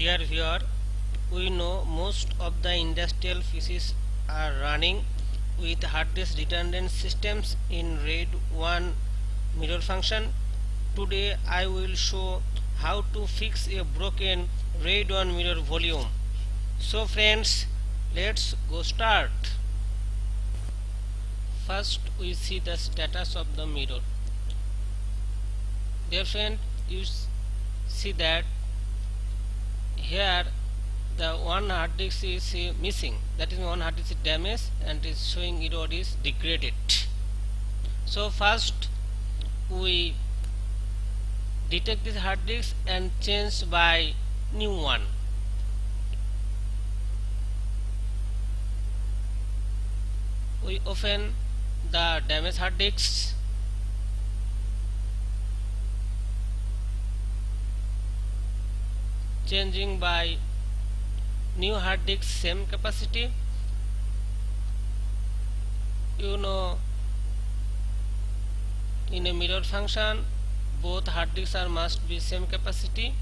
Dear viewer, we know most of the industrial PCs are running with hard disk redundant systems in RAID1 mirror function. Today I will show how to fix a broken RAID1 mirror volume. So friends, let's go start. First we see the status of the mirror. Dear friend, you see that here the one hard disk is missing, that is one hard disk is damaged and is showing error is degraded. So first we detect this hard disk and change by new one. We open the damaged hard disk. Changing by new hard disk same capacity. You know, in a mirror function both hard disks are must be same capacity,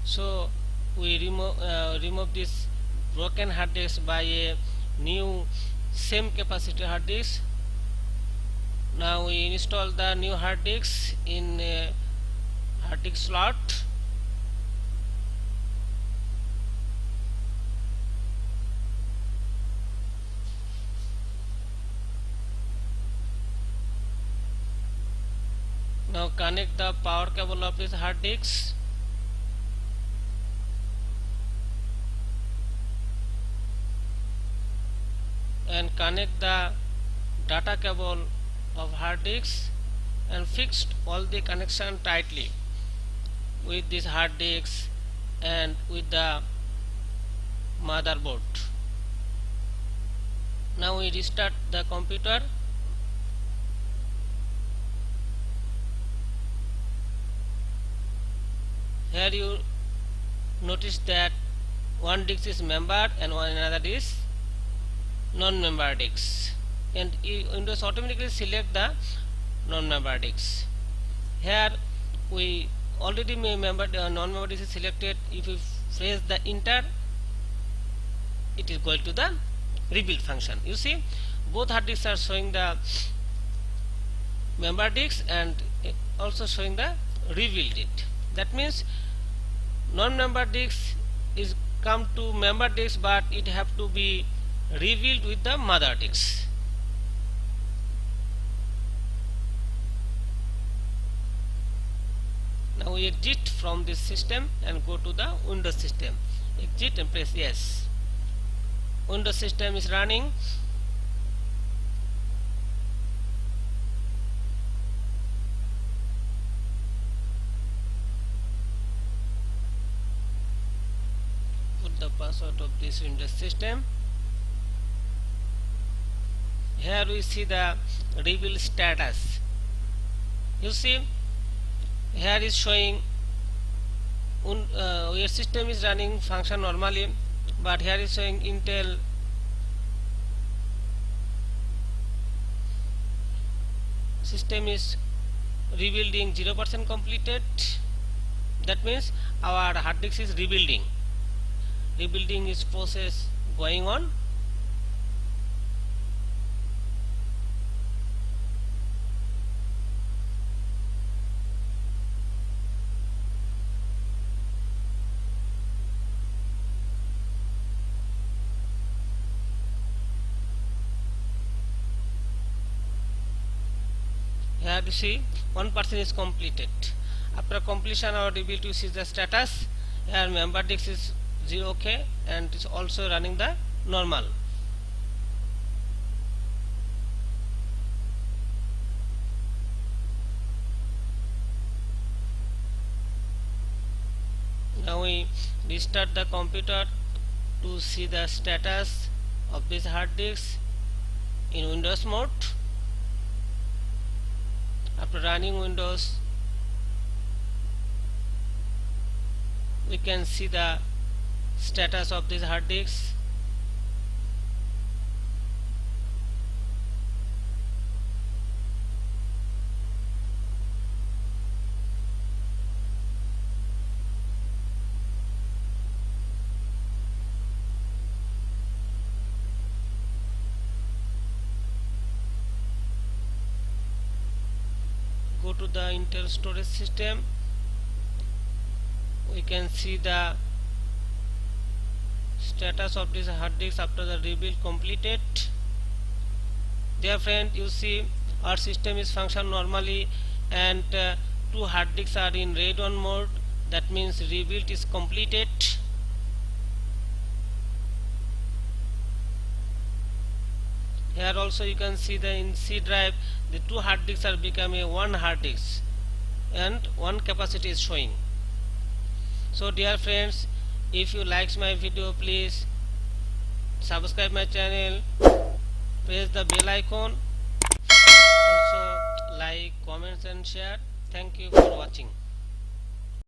so we remove this broken hard disk by a new same capacity hard disk. Now we install the new hard disk in a hard disk slot. Now connect the power cable of this hard disk. And connect the data cable of hard disk and fixed all the connection tightly with this hard disk and with the motherboard. Now we restart the computer. Here you notice that one disk is membered and another is non-member disk, and Windows automatically select the non-member disk. Here we already non-member disk is selected. If we press the enter, it is going to the rebuild function. You see, both hard disks are showing the member disk and also showing the rebuild it. That means non-member disk is come to member disk, but it have to be rebuilt with the mother disk. Now we exit from this system and go to the Windows system. Exit and press yes. Windows system is running. Put the password of this Windows system. Here we see the rebuild status. You see, here is showing your system is running function normally, but here is showing Intel system is rebuilding 0% completed. That means our hard disk is rebuilding. Rebuilding is process going on. Here you see 1% is completed. After completion our rebuild, you see the status. Here member disk is 0k and it's also running the normal. Now we restart the computer to see the status of this hard disk in Windows mode. After running Windows, we can see the status of this hard disk. to the Intel storage system. We can see the status of this hard disk after the rebuild completed. Dear friend, you see our system is function normally, and two hard disks are in RAID1 mode. That means rebuild is completed. Here also you can see the in C drive the two hard disks are becoming one hard disk and one capacity is showing. So dear friends, if you likes my video, please subscribe my channel, press the bell icon, also like, comments and share. Thank you for watching.